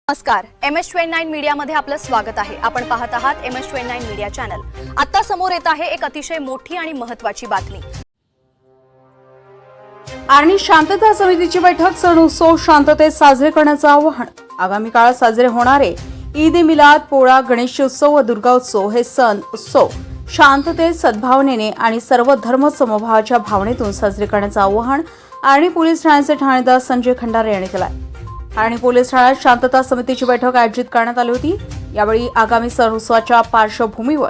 नमस्कार, MS29 मीडियामध्ये आपलं स्वागत आहे। आपण पाहत आहात MS29 मीडिया चॅनल। आता समोर येत आहे एक अतिशय मोठी आणि महत्त्वाची बातमी। आर्णी शांतता समितीची बैठक सण उत्सव शांततेत साजरे करण्याचं आवाहन। आगामी काळात साजरे होणारे ईद ए मिलाद, पोळा, गणेशोत्सव व दुर्गोत्सव हे सण उत्सव शांततेत, सद्भावनेने आणि सर्व धर्म समभावाच्या भावनेतून साजरे करण्याचं आवाहन आर्णी पोलीस ठाण्याचे ठाणेदार संजय खंडारे यांनी केलं आहे। आर्णी पोलीस ठाण्यात शांतता समितीची बैठक आयोजित करण्यात आली होती। यावेळी आगामी सण उत्सवाच्या पार्श्वभूमीवर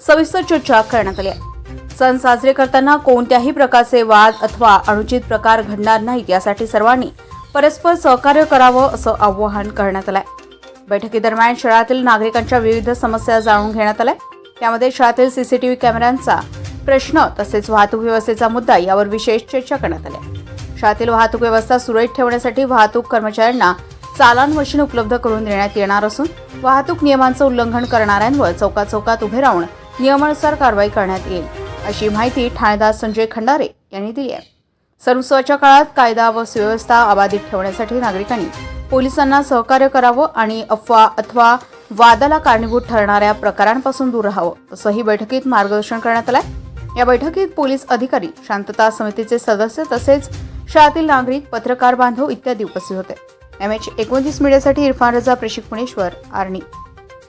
सविस्तर चर्चा करण्यात आली आहे। सण साजरे करताना कोणत्याही प्रकारचे वाद अथवा अनुचित प्रकार घडणार नाहीत यासाठी सर्वांनी परस्पर सहकार्य करावं असं आवाहन करण्यात आलं आहे। बैठकीदरम्यान शहरातील नागरिकांच्या विविध समस्या जाणून घेण्यात आल्या। त्यामध्ये शहरातील सीसीटीव्ही कॅमेऱ्यांचा प्रश्न तसेच वाहतूक व्यवस्थेचा मुद्दा यावर विशेष चर्चा करण्यात आली। शहरातील वाहतूक व्यवस्था सुरळीत ठेवण्यासाठी वाहतूक कर्मचाऱ्यांना चालान मशीन उपलब्ध करून देण्यात येणार असून वाहतूक नियमांचं उल्लंघन करणाऱ्यांवर चौकात उभे राहून नियमानुसार कारवाई करण्यात येईल, अशी माहिती ठाणेदार संजय खंडारे यांनी दिली आहे। सण उत्सवाच्या काळात कायदा व सुव्यवस्था अबाधित ठेवण्यासाठी नागरिकांनी पोलिसांना सहकार्य करावं आणि अफवा अथवा वादाला कारणीभूत ठरणाऱ्या प्रकारांपासून दूर राहावं, असंही बैठकीत मार्गदर्शन करण्यात आलं। या बैठकीत पोलीस अधिकारी, शांतता समितीचे सदस्य तसेच शहरातील नागरिक, पत्रकार बांधव इत्यादी उपस्थित होते। MS29 मीडियासाठी इरफान रजा, प्रेषक पुणेश्वर, आर्णी।